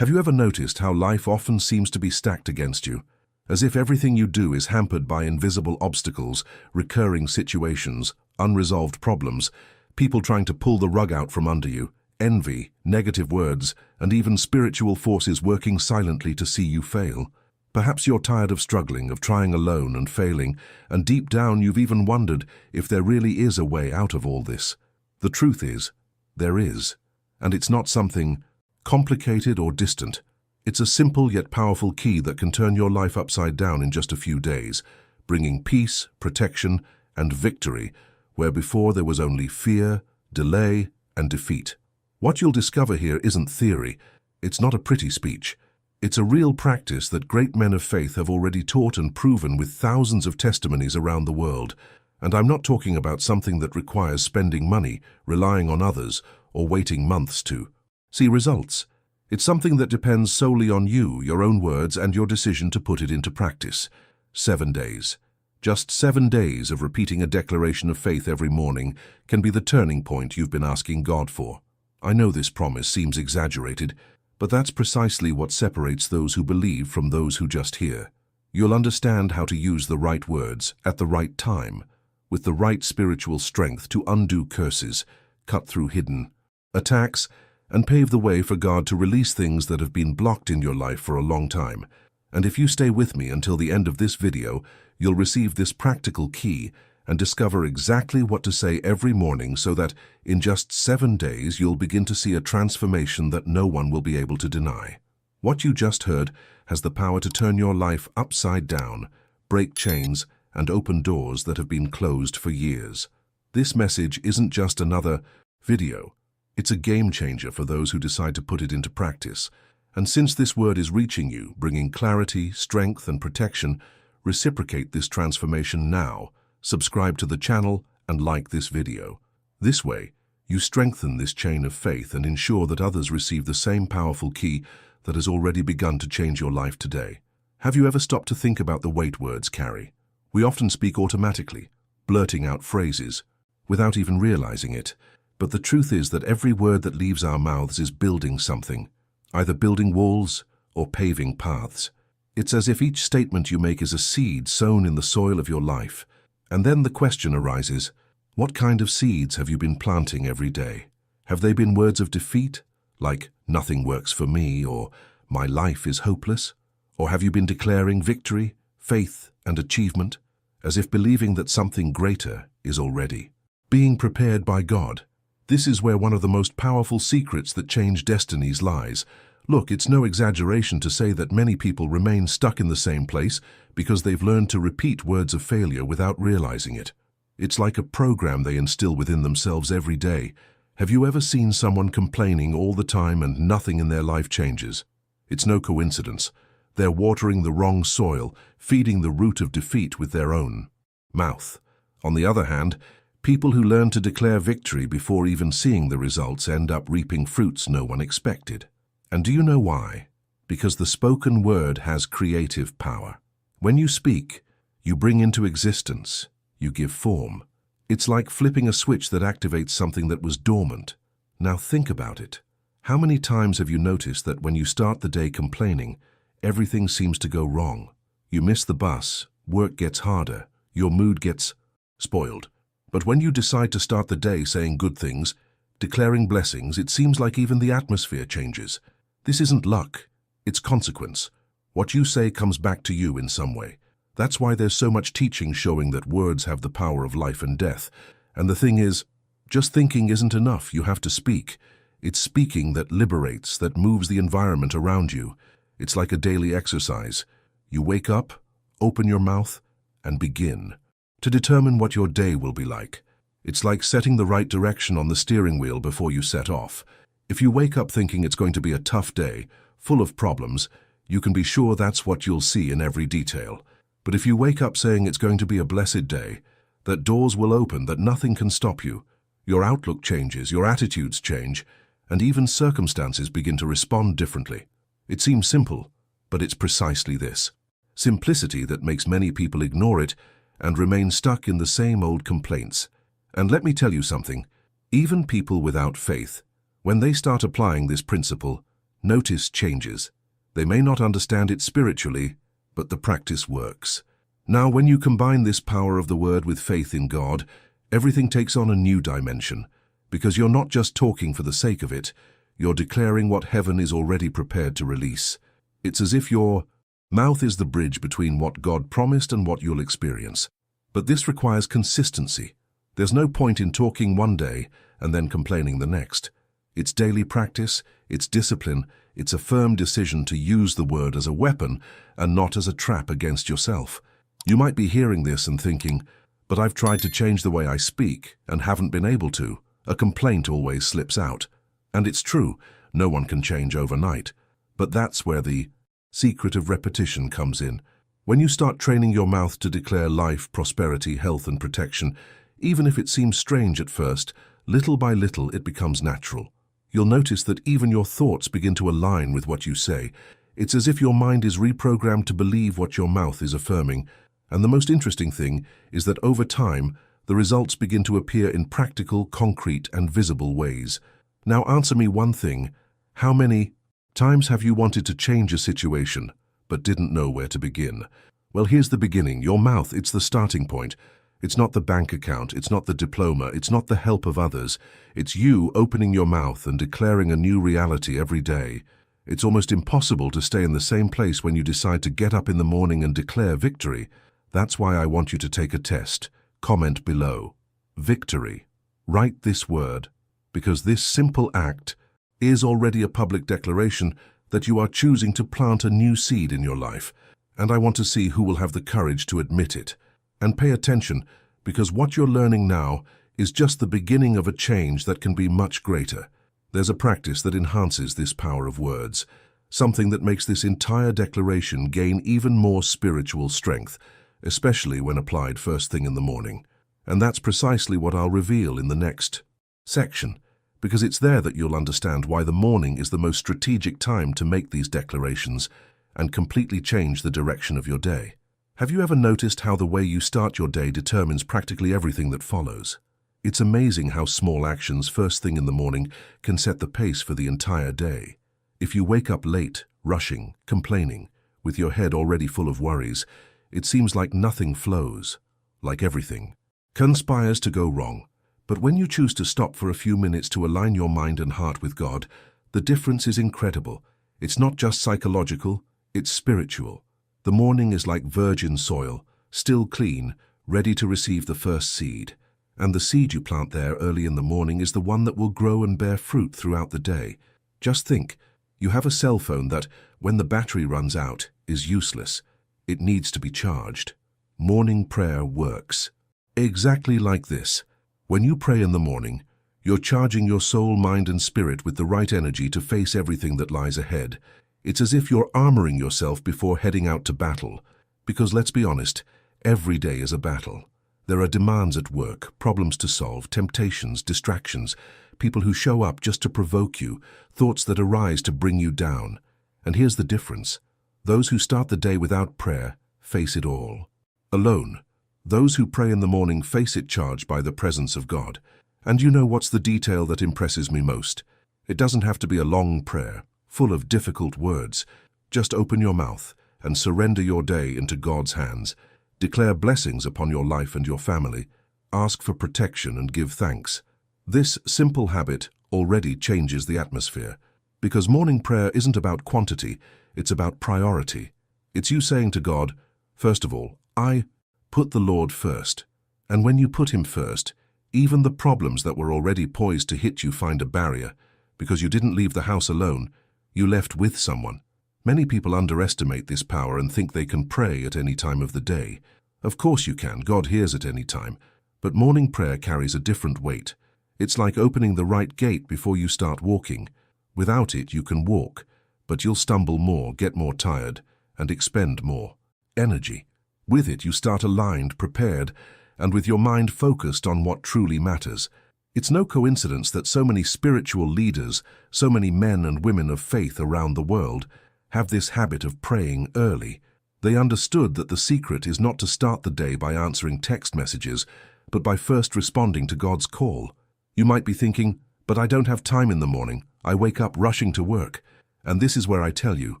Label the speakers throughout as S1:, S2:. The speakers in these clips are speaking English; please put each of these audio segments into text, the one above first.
S1: Have you ever noticed how life often seems to be stacked against you? As if everything you do is hampered by invisible obstacles, recurring situations, unresolved problems, people trying to pull the rug out from under you, envy, negative words, and even spiritual forces working silently to see you fail. Perhaps you're tired of struggling, of trying alone and failing, and deep down you've even wondered if there really is a way out of all this. The truth is, there is. And it's not something complicated or distant. It's a simple yet powerful key that can turn your life upside down in just a few days, bringing peace, protection, and victory where before there was only fear, delay, and defeat. What you'll discover here isn't theory. It's not a pretty speech. It's a real practice that great men of faith have already taught and proven with thousands of testimonies around the world. And I'm not talking about something that requires spending money, relying on others, or waiting months to see results. It's something that depends solely on you, your own words, and your decision to put it into practice. 7 days. Just 7 days of repeating a declaration of faith every morning can be the turning point you've been asking God for. I know this promise seems exaggerated, but that's precisely what separates those who believe from those who just hear. You'll understand how to use the right words at the right time, with the right spiritual strength to undo curses, cut through hidden attacks, and pave the way for God to release things that have been blocked in your life for a long time. And if you stay with me until the end of this video, you'll receive this practical key and discover exactly what to say every morning so that in just 7 days you'll begin to see a transformation that no one will be able to deny. What you just heard has the power to turn your life upside down, break chains, and open doors that have been closed for years. This message isn't just another video. It's a game changer for those who decide to put it into practice. And since this word is reaching you, bringing clarity, strength, and protection, reciprocate this transformation now. Subscribe to the channel and like this video. This way, you strengthen this chain of faith and ensure that others receive the same powerful key that has already begun to change your life today. Have you ever stopped to think about the weight words carry? We often speak automatically, blurting out phrases, without even realizing it. But the truth is that every word that leaves our mouths is building something, either building walls or paving paths. It's as if each statement you make is a seed sown in the soil of your life. And then the question arises, what kind of seeds have you been planting every day? Have they been words of defeat, like nothing works for me or my life is hopeless? Or have you been declaring victory, faith, and achievement, as if believing that something greater is already being prepared by God? This is where one of the most powerful secrets that change destinies lies. Look, it's no exaggeration to say that many people remain stuck in the same place because they've learned to repeat words of failure without realizing it. It's like a program they instill within themselves every day. Have you ever seen someone complaining all the time and nothing in their life changes? It's no coincidence. They're watering the wrong soil, feeding the root of defeat with their own mouth. On the other hand, people who learn to declare victory before even seeing the results end up reaping fruits no one expected. And do you know why? Because the spoken word has creative power. When you speak, you bring into existence, you give form. It's like flipping a switch that activates something that was dormant. Now think about it. How many times have you noticed that when you start the day complaining, everything seems to go wrong? You miss the bus, work gets harder, your mood gets spoiled. But when you decide to start the day saying good things, declaring blessings, it seems like even the atmosphere changes. This isn't luck, it's consequence. What you say comes back to you in some way. That's why there's so much teaching showing that words have the power of life and death. And the thing is, just thinking isn't enough, you have to speak. It's speaking that liberates, that moves the environment around you. It's like a daily exercise. You wake up, open your mouth, and begin to determine what your day will be like. It's like setting the right direction on the steering wheel before you set off. If you wake up thinking it's going to be a tough day, full of problems, you can be sure that's what you'll see in every detail. But if you wake up saying it's going to be a blessed day, that doors will open, that nothing can stop you, your outlook changes, your attitudes change, and even circumstances begin to respond differently. It seems simple, but it's precisely this simplicity that makes many people ignore it and remain stuck in the same old complaints. And let me tell you something, even people without faith, when they start applying this principle, Notice changes. They may not understand it spiritually, but the practice works. Now, when you combine this power of the Word with faith in God, everything takes on a new dimension, because you're not just talking for the sake of it, you're declaring what heaven is already prepared to release. It's as if your mouth is the bridge between what God promised and what you'll experience. But this requires consistency. There's no point in talking one day and then complaining the next. It's daily practice, it's discipline, it's a firm decision to use the Word as a weapon and not as a trap against yourself. You might be hearing this and thinking, but I've tried to change the way I speak and haven't been able to. A complaint always slips out. And it's true, no one can change overnight. But that's where the secret of repetition comes in. When you start training your mouth to declare life, prosperity, health, and protection, even if it seems strange at first, little by little it becomes natural. You'll notice that even your thoughts begin to align with what you say. It's as if your mind is reprogrammed to believe what your mouth is affirming. And the most interesting thing is that over time, the results begin to appear in practical, concrete, and visible ways. Now answer me one thing. How many times have you wanted to change a situation, but didn't know where to begin? Well, here's the beginning. Your mouth, it's the starting point. It's not the bank account, it's not the diploma, it's not the help of others. It's you opening your mouth and declaring a new reality every day. It's almost impossible to stay in the same place when you decide to get up in the morning and declare victory. That's why I want you to take a test. Comment below. Victory. Write this word, because this simple act is already a public declaration that you are choosing to plant a new seed in your life. And I want to see who will have the courage to admit it. And pay attention, because what you're learning now is just the beginning of a change that can be much greater. There's a practice that enhances this power of words, something that makes this entire declaration gain even more spiritual strength, especially when applied first thing in the morning. And that's precisely what I'll reveal in the next section, because it's there that you'll understand why the morning is the most strategic time to make these declarations and completely change the direction of your day. Have you ever noticed how the way you start your day determines practically everything that follows? It's amazing how small actions first thing in the morning can set the pace for the entire day. If you wake up late, rushing, complaining, with your head already full of worries, it seems like nothing flows, like everything conspires to go wrong. But when you choose to stop for a few minutes to align your mind and heart with God, the difference is incredible. It's not just psychological, it's spiritual. The morning is like virgin soil, still clean, ready to receive the first seed. And the seed you plant there early in the morning is the one that will grow and bear fruit throughout the day. Just think, you have a cell phone that, when the battery runs out, is useless. It needs to be charged. Morning prayer works exactly like this. When you pray in the morning, you're charging your soul, mind, and spirit with the right energy to face everything that lies ahead. It's as if you're armoring yourself before heading out to battle. Because let's be honest, every day is a battle. There are demands at work, problems to solve, temptations, distractions, people who show up just to provoke you, thoughts that arise to bring you down. And here's the difference. Those who start the day without prayer face it all alone. Those who pray in the morning face it charged by the presence of God. And you know what's the detail that impresses me most? It doesn't have to be a long prayer, full of difficult words. Just open your mouth and surrender your day into God's hands. Declare blessings upon your life and your family. Ask for protection and give thanks. This simple habit already changes the atmosphere. Because morning prayer isn't about quantity, it's about priority. It's you saying to God, first of all, I put the Lord first. And when you put Him first, even the problems that were already poised to hit you find a barrier. Because you didn't leave the house alone, you left with someone. Many people underestimate this power and think they can pray at any time of the day. Of course you can, God hears at any time. But morning prayer carries a different weight. It's like opening the right gate before you start walking. Without it, you can walk, but you'll stumble more, get more tired, and expend more energy. With it, you start aligned, prepared, and with your mind focused on what truly matters. It's no coincidence that so many spiritual leaders, so many men and women of faith around the world, have this habit of praying early. They understood that the secret is not to start the day by answering text messages, but by first responding to God's call. You might be thinking, but I don't have time in the morning. I wake up rushing to work. And this is where I tell you,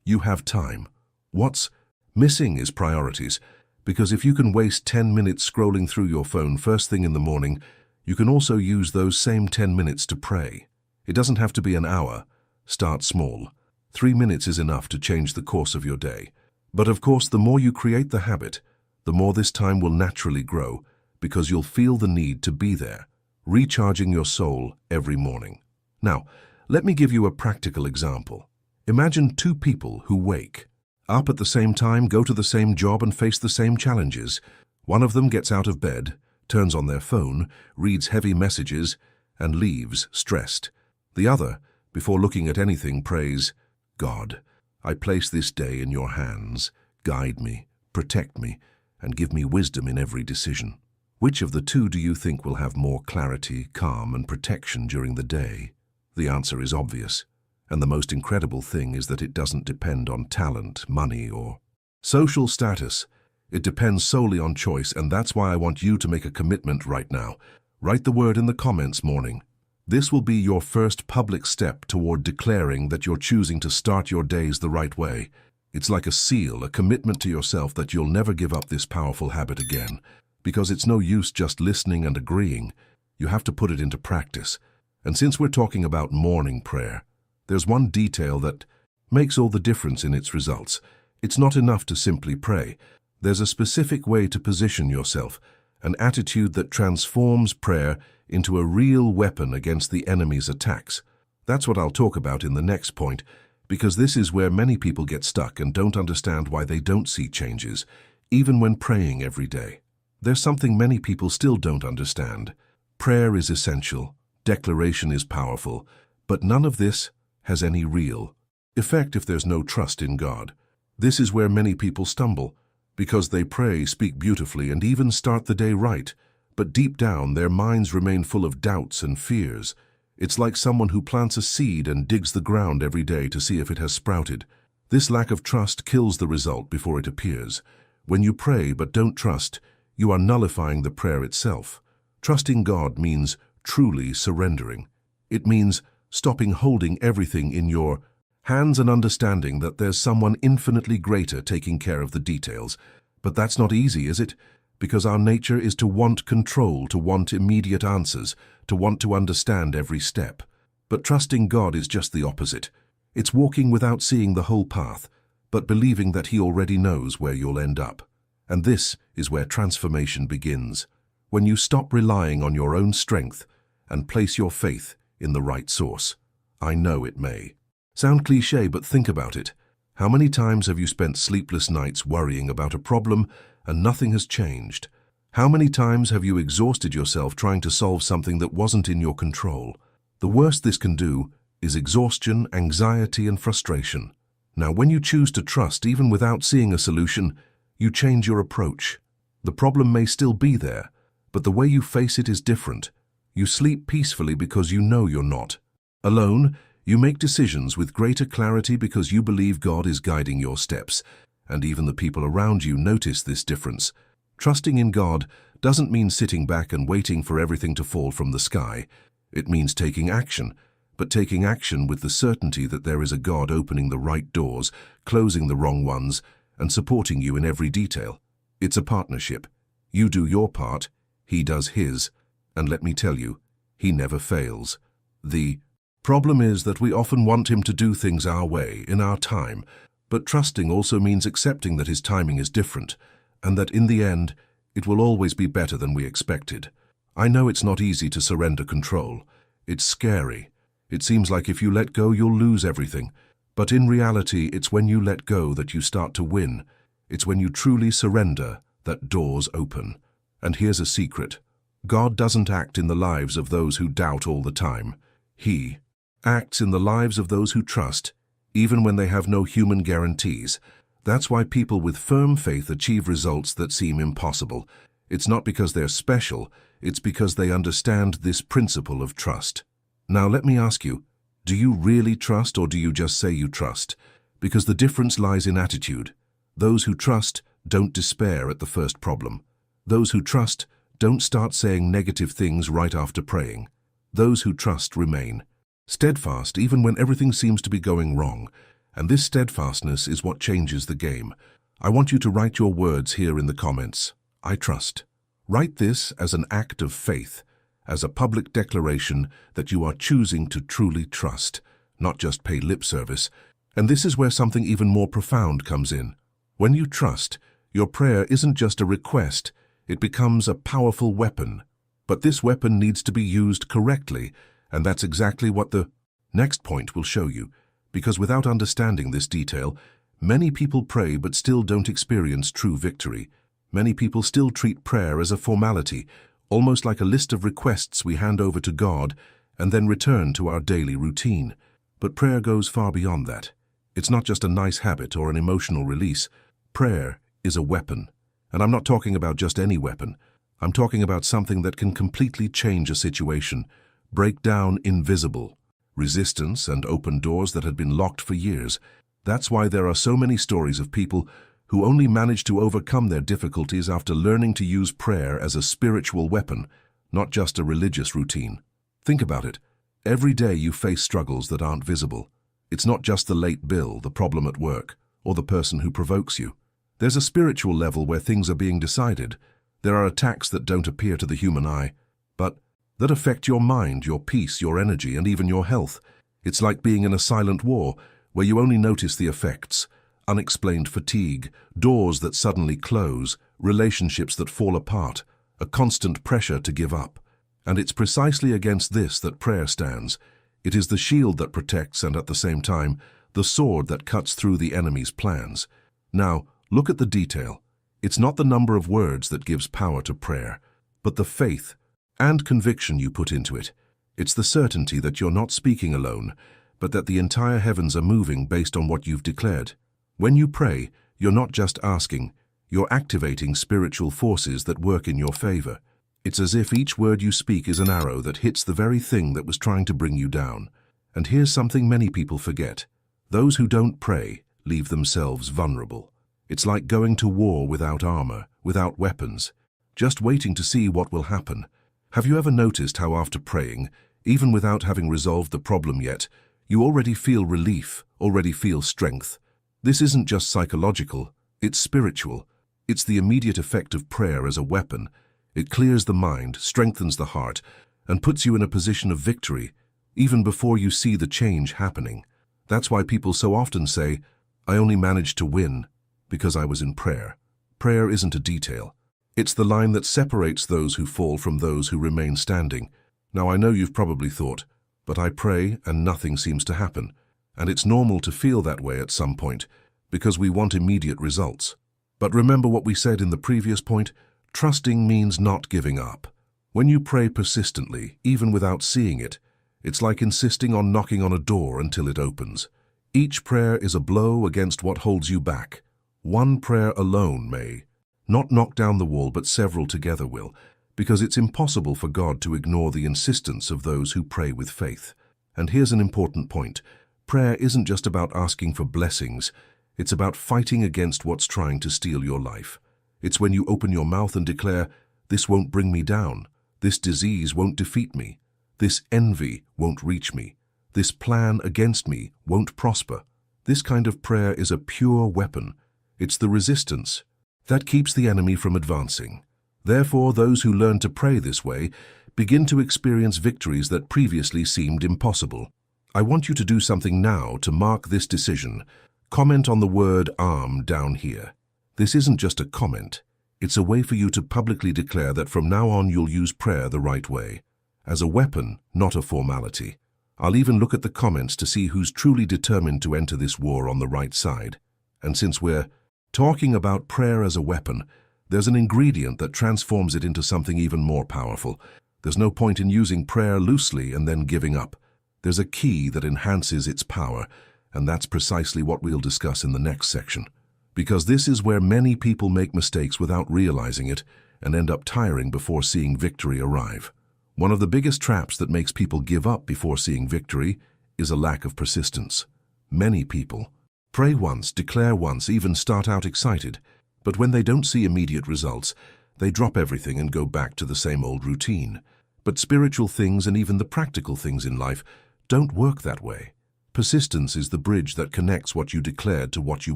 S1: you have time. What's missing is priorities, because if you can waste 10 minutes scrolling through your phone first thing in the morning, you can also use those same 10 minutes to pray. It doesn't have to be an hour. Start small. 3 minutes is enough to change the course of your day. But of course, the more you create the habit, the more this time will naturally grow, because you'll feel the need to be there, recharging your soul every morning. Now, let me give you a practical example. Imagine two people who wake up at the same time, go to the same job, and face the same challenges. One of them gets out of bed, turns on their phone, reads heavy messages, and leaves stressed. The other, before looking at anything, prays, "God, I place this day in your hands. Guide me, protect me, and give me wisdom in every decision." Which of the two do you think will have more clarity, calm, and protection during the day? The answer is obvious. And the most incredible thing is that it doesn't depend on talent, money, or social status. It depends solely on choice, and that's why I want you to make a commitment right now. Write the word in the comments, morning. This will be your first public step toward declaring that you're choosing to start your days the right way. It's like a seal, a commitment to yourself that you'll never give up this powerful habit again. Because it's no use just listening and agreeing. You have to put it into practice. And since we're talking about morning prayer, there's one detail that makes all the difference in its results. It's not enough to simply pray. There's a specific way to position yourself, an attitude that transforms prayer into a real weapon against the enemy's attacks. That's what I'll talk about in the next point, because this is where many people get stuck and don't understand why they don't see changes, even when praying every day. There's something many people still don't understand. Prayer is essential, declaration is powerful, but none of this has any real effect if there's no trust in God. This is where many people stumble, because they pray, speak beautifully, and even start the day right, but deep down their minds remain full of doubts and fears. It's like someone who plants a seed and digs the ground every day to see if it has sprouted. This lack of trust kills the result before it appears. When you pray but don't trust, you are nullifying the prayer itself. Trusting God means truly surrendering. It means stopping holding everything in your hands and understanding that there's someone infinitely greater taking care of the details. But that's not easy, is it? Because our nature is to want control, to want immediate answers, to want to understand every step. But trusting God is just the opposite. It's walking without seeing the whole path, but believing that He already knows where you'll end up. And this is where transformation begins, when you stop relying on your own strength and place your faith in the right source. I know it may sound cliché, but think about it. How many times have you spent sleepless nights worrying about a problem and nothing has changed? How many times have you exhausted yourself trying to solve something that wasn't in your control? The worst this can do is exhaustion, anxiety, and frustration. Now, when you choose to trust even without seeing a solution, you change your approach. The problem may still be there, but the way you face it is different. You sleep peacefully because you know you're not alone. You make decisions with greater clarity because you believe God is guiding your steps, and even the people around you notice this difference. Trusting in God doesn't mean sitting back and waiting for everything to fall from the sky. It means taking action, but taking action with the certainty that there is a God opening the right doors, closing the wrong ones, and supporting you in every detail. It's a partnership. You do your part, He does His, and let me tell you, He never fails. The problem is that we often want Him to do things our way, in our time, but trusting also means accepting that His timing is different, and that in the end, it will always be better than we expected. I know it's not easy to surrender control. It's scary. It seems like if you let go, you'll lose everything. But in reality, it's when you let go that you start to win. It's when you truly surrender that doors open. And here's a secret. God doesn't act in the lives of those who doubt all the time. He acts in the lives of those who trust, even when they have no human guarantees. That's why people with firm faith achieve results that seem impossible. It's not because they're special, it's because they understand this principle of trust. Now let me ask you, do you really trust, or do you just say you trust? Because the difference lies in attitude. Those who trust don't despair at the first problem. Those who trust don't start saying negative things right after praying. Those who trust remain Steadfast even when everything seems to be going wrong. And this steadfastness is what changes the game. I want you to write your words here in the comments. I trust. Write this as an act of faith, as a public declaration that you are choosing to truly trust, not just pay lip service. And this is where something even more profound comes in. When you trust, your prayer isn't just a request, it becomes a powerful weapon. But this weapon needs to be used correctly, and that's exactly what the next point will show you. Because without understanding this detail, many people pray but still don't experience true victory. Many people still treat prayer as a formality, almost like a list of requests we hand over to God and then return to our daily routine. But prayer goes far beyond that. It's not just a nice habit or an emotional release. Prayer is a weapon. And I'm not talking about just any weapon. I'm talking about something that can completely change a situation, break down invisible resistance and open doors that had been locked for years. That's why there are so many stories of people who only managed to overcome their difficulties after learning to use prayer as a spiritual weapon, not just a religious routine. Think about it. Every day you face struggles that aren't visible. It's not just the late bill, the problem at work, or the person who provokes you. There's a spiritual level where things are being decided. There are attacks that don't appear to the human eye, but that affect your mind, your peace, your energy, and even your health. It's like being in a silent war, where you only notice the effects: unexplained fatigue, doors that suddenly close, relationships that fall apart, a constant pressure to give up. And it's precisely against this that prayer stands. It is the shield that protects and, at the same time, the sword that cuts through the enemy's plans. Now, look at the detail. It's not the number of words that gives power to prayer, but the faith and conviction you put into it. It's the certainty that you're not speaking alone, but that the entire heavens are moving based on what you've declared. When you pray, you're not just asking, you're activating spiritual forces that work in your favor. It's as if each word you speak is an arrow that hits the very thing that was trying to bring you down. And here's something many people forget. Those who don't pray leave themselves vulnerable. It's like going to war without armor, without weapons, just waiting to see what will happen. Have you ever noticed how after praying, even without having resolved the problem yet, you already feel relief, already feel strength? This isn't just psychological, it's spiritual. It's the immediate effect of prayer as a weapon. It clears the mind, strengthens the heart, and puts you in a position of victory, even before you see the change happening. That's why people so often say, "I only managed to win because I was in prayer." Prayer isn't a detail. It's the line that separates those who fall from those who remain standing. Now, I know you've probably thought, but I pray and nothing seems to happen. And it's normal to feel that way at some point, because we want immediate results. But remember what we said in the previous point, trusting means not giving up. When you pray persistently, even without seeing it, it's like insisting on knocking on a door until it opens. Each prayer is a blow against what holds you back. One prayer alone may not knock down the wall, but several together will, because it's impossible for God to ignore the insistence of those who pray with faith. And here's an important point. Prayer isn't just about asking for blessings. It's about fighting against what's trying to steal your life. It's when you open your mouth and declare, "This won't bring me down. This disease won't defeat me. This envy won't reach me. This plan against me won't prosper." This kind of prayer is a pure weapon. It's the resistance that keeps the enemy from advancing. Therefore, those who learn to pray this way begin to experience victories that previously seemed impossible. I want you to do something now to mark this decision. Comment on the word "arm" down here. This isn't just a comment. It's a way for you to publicly declare that from now on you'll use prayer the right way, as a weapon, not a formality. I'll even look at the comments to see who's truly determined to enter this war on the right side. And since we're talking about prayer as a weapon, there's an ingredient that transforms it into something even more powerful. There's no point in using prayer loosely and then giving up. There's a key that enhances its power, and that's precisely what we'll discuss in the next section. Because this is where many people make mistakes without realizing it and end up tiring before seeing victory arrive. One of the biggest traps that makes people give up before seeing victory is a lack of persistence. Many people pray once, declare once, even start out excited, but when they don't see immediate results, they drop everything and go back to the same old routine. But spiritual things and even the practical things in life don't work that way. Persistence is the bridge that connects what you declared to what you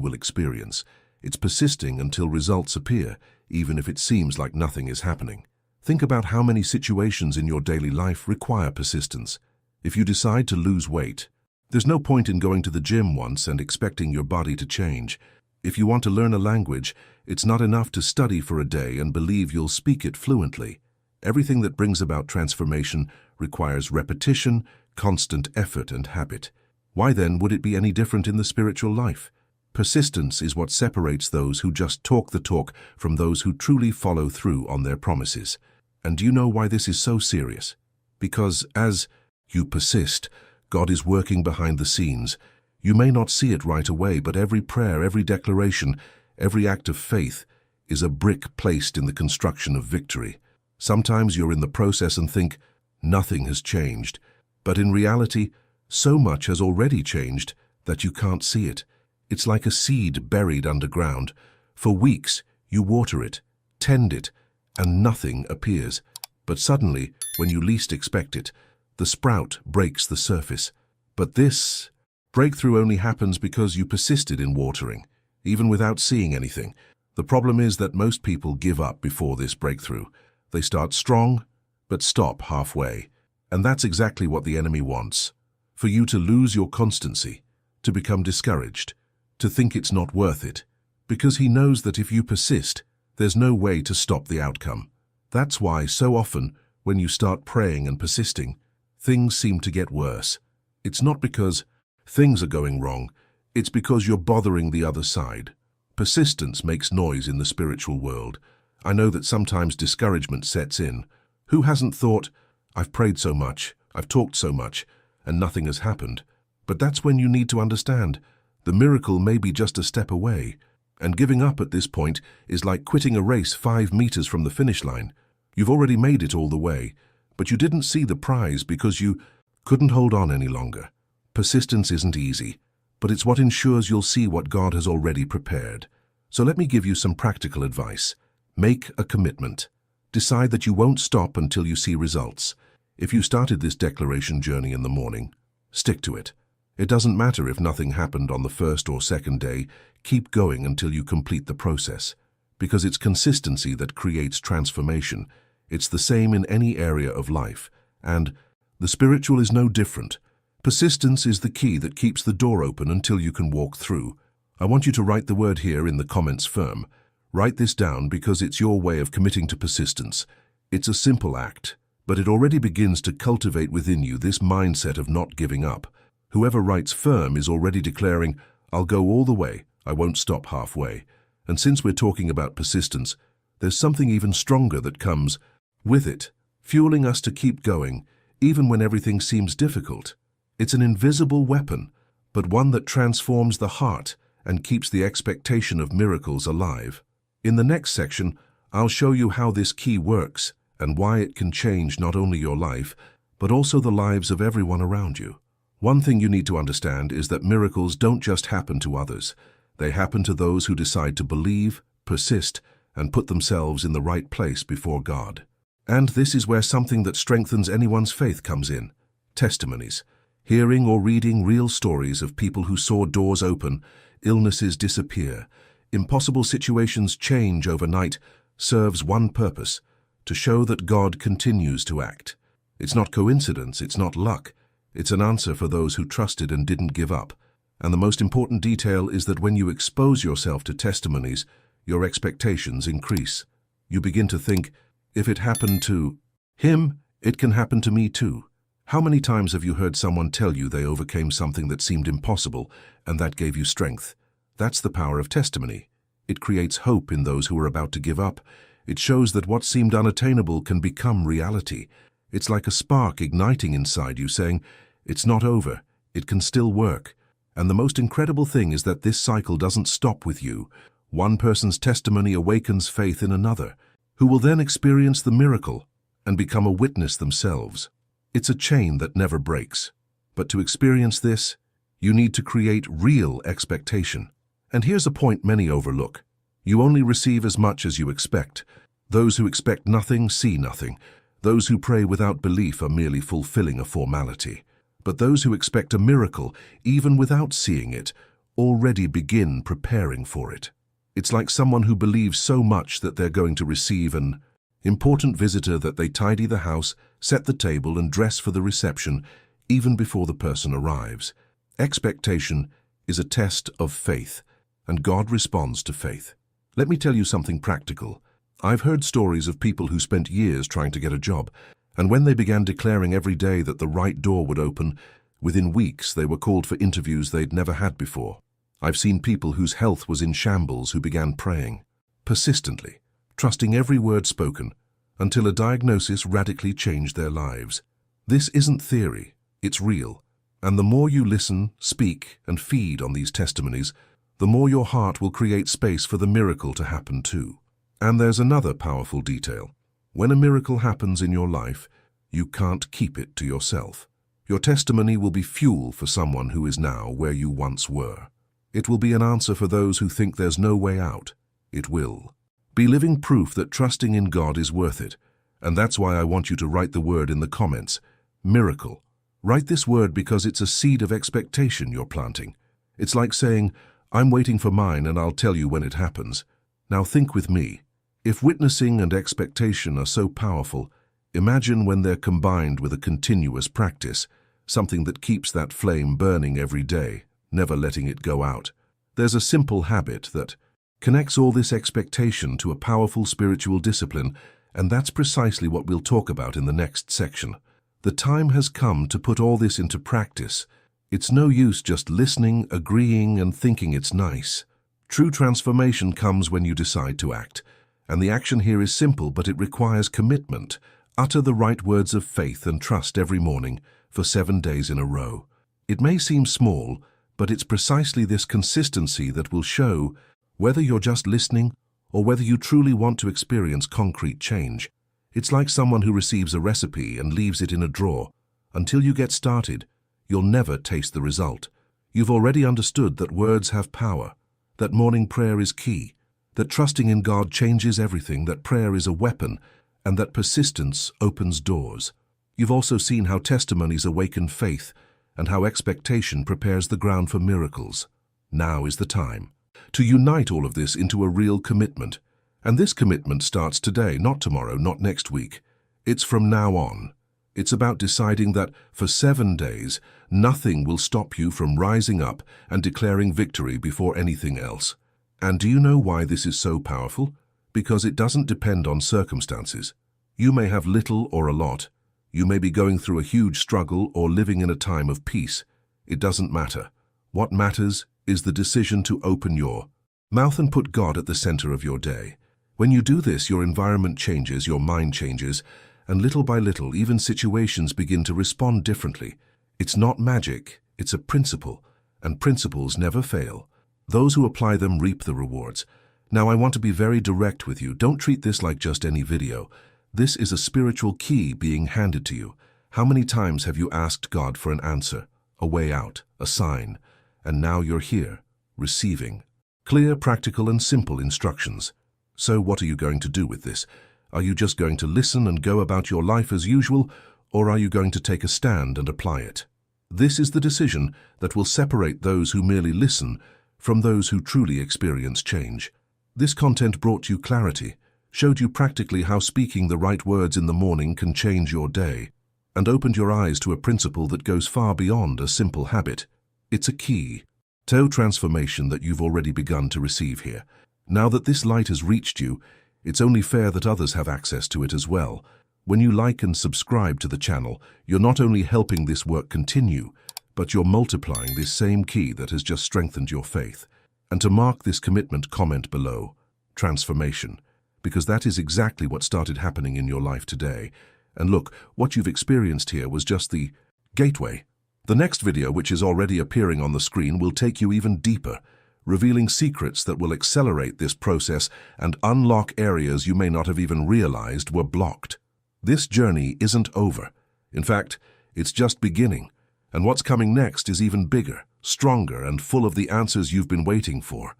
S1: will experience. It's persisting until results appear, even if it seems like nothing is happening. Think about how many situations in your daily life require persistence. If you decide to lose weight, there's no point in going to the gym once and expecting your body to change. If you want to learn a language, it's not enough to study for a day and believe you'll speak it fluently. Everything that brings about transformation requires repetition, constant effort, and habit. Why then would it be any different in the spiritual life? Persistence is what separates those who just talk the talk from those who truly follow through on their promises. And do you know why this is so serious? Because as you persist, God is working behind the scenes. You may not see it right away, but every prayer, every declaration, every act of faith is a brick placed in the construction of victory. Sometimes you're in the process and think, nothing has changed. But in reality, so much has already changed that you can't see it. It's like a seed buried underground. For weeks, you water it, tend it, and nothing appears. But suddenly, when you least expect it, the sprout breaks the surface. But this breakthrough only happens because you persisted in watering, even without seeing anything. The problem is that most people give up before this breakthrough. They start strong, but stop halfway. And that's exactly what the enemy wants. For you to lose your constancy, to become discouraged, to think it's not worth it. Because he knows that if you persist, there's no way to stop the outcome. That's why so often, when you start praying and persisting, things seem to get worse. It's not because things are going wrong, it's because you're bothering the other side. Persistence makes noise in the spiritual world. I know that sometimes discouragement sets in. Who hasn't thought, I've prayed so much, I've talked so much, and nothing has happened? But that's when you need to understand, the miracle may be just a step away. And giving up at this point is like quitting a race 5 meters from the finish line. You've already made it all the way, but you didn't see the prize because you couldn't hold on any longer. Persistence isn't easy, but it's what ensures you'll see what God has already prepared. So let me give you some practical advice. Make a commitment. Decide that you won't stop until you see results. If you started this declaration journey in the morning, stick to it. It doesn't matter if nothing happened on the first or second day, keep going until you complete the process. Because it's consistency that creates transformation. It's the same in any area of life. And the spiritual is no different. Persistence is the key that keeps the door open until you can walk through. I want you to write the word here in the comments firm. Write this down because it's your way of committing to persistence. It's a simple act, but it already begins to cultivate within you this mindset of not giving up. Whoever writes firm is already declaring, I'll go all the way, I won't stop halfway. And since we're talking about persistence, there's something even stronger that comes with it, fueling us to keep going, even when everything seems difficult. It's an invisible weapon, but one that transforms the heart and keeps the expectation of miracles alive. In the next section, I'll show you how this key works and why it can change not only your life, but also the lives of everyone around you. One thing you need to understand is that miracles don't just happen to others. They happen to those who decide to believe, persist, and put themselves in the right place before God. And this is where something that strengthens anyone's faith comes in. Testimonies. Hearing or reading real stories of people who saw doors open, illnesses disappear, impossible situations change overnight, serves one purpose: to show that God continues to act. It's not coincidence, it's not luck. It's an answer for those who trusted and didn't give up. And the most important detail is that when you expose yourself to testimonies, your expectations increase. You begin to think, if it happened to him, it can happen to me too. How many times have you heard someone tell you they overcame something that seemed impossible, and that gave you strength? That's the power of testimony. It creates hope in those who are about to give up. It shows that what seemed unattainable can become reality. It's like a spark igniting inside you saying, it's not over, it can still work. And the most incredible thing is that this cycle doesn't stop with you. One person's testimony awakens faith in another, who will then experience the miracle and become a witness themselves. It's a chain that never breaks. But to experience this, you need to create real expectation. And here's a point many overlook. You only receive as much as you expect. Those who expect nothing see nothing. Those who pray without belief are merely fulfilling a formality. But those who expect a miracle, even without seeing it, already begin preparing for it. It's like someone who believes so much that they're going to receive an important visitor that they tidy the house, set the table, and dress for the reception even before the person arrives. Expectation is a test of faith, and God responds to faith. Let me tell you something practical. I've heard stories of people who spent years trying to get a job, and when they began declaring every day that the right door would open, within weeks they were called for interviews they'd never had before. I've seen people whose health was in shambles who began praying, persistently, trusting every word spoken, until a diagnosis radically changed their lives. This isn't theory, it's real. And the more you listen, speak, and feed on these testimonies, the more your heart will create space for the miracle to happen too. And there's another powerful detail. When a miracle happens in your life, you can't keep it to yourself. Your testimony will be fuel for someone who is now where you once were. It will be an answer for those who think there's no way out. It will be living proof that trusting in God is worth it. And that's why I want you to write the word in the comments, miracle. Write this word because it's a seed of expectation you're planting. It's like saying, I'm waiting for mine and I'll tell you when it happens. Now think with me. If witnessing and expectation are so powerful, imagine when they're combined with a continuous practice, something that keeps that flame burning every day, never letting it go out. There's a simple habit that connects all this expectation to a powerful spiritual discipline, and that's precisely what we'll talk about in the next section. The time has come to put all this into practice. It's no use just listening, agreeing, and thinking it's nice. True transformation comes when you decide to act. And the action here is simple, but it requires commitment. Utter the right words of faith and trust every morning for 7 days in a row. It may seem small, but it's precisely this consistency that will show whether you're just listening or whether you truly want to experience concrete change. It's like someone who receives a recipe and leaves it in a drawer. Until you get started, you'll never taste the result. You've already understood that words have power, that morning prayer is key, that trusting in God changes everything, that prayer is a weapon, and that persistence opens doors. You've also seen how testimonies awaken faith and how expectation prepares the ground for miracles. Now is the time to unite all of this into a real commitment. And this commitment starts today, not tomorrow, not next week. It's from now on. It's about deciding that for 7 days, nothing will stop you from rising up and declaring victory before anything else. And do you know why this is so powerful? Because it doesn't depend on circumstances. You may have little or a lot. You may be going through a huge struggle or living in a time of peace. It doesn't matter. What matters is the decision to open your mouth and put God at the center of your day. When you do this, your environment changes, your mind changes, and little by little, even situations begin to respond differently. It's not magic, it's a principle, and principles never fail. Those who apply them reap the rewards. Now, I want to be very direct with you. Don't treat this like just any video. This is a spiritual key being handed to you. How many times have you asked God for an answer, a way out, a sign, and now you're here, receiving clear, practical, and simple instructions? So what are you going to do with this? Are you just going to listen and go about your life as usual, or are you going to take a stand and apply it? This is the decision that will separate those who merely listen from those who truly experience change. This content brought you clarity, showed you practically how speaking the right words in the morning can change your day, and opened your eyes to a principle that goes far beyond a simple habit. It's a key to transformation that you've already begun to receive here. Now that this light has reached you, it's only fair that others have access to it as well. When you like and subscribe to the channel, you're not only helping this work continue, but you're multiplying this same key that has just strengthened your faith. And to mark this commitment, comment below, transformation, because that is exactly what started happening in your life today. And look, what you've experienced here was just the gateway. The next video, which is already appearing on the screen, will take you even deeper, revealing secrets that will accelerate this process and unlock areas you may not have even realized were blocked. This journey isn't over. In fact, it's just beginning. And what's coming next is even bigger, stronger, and full of the answers you've been waiting for.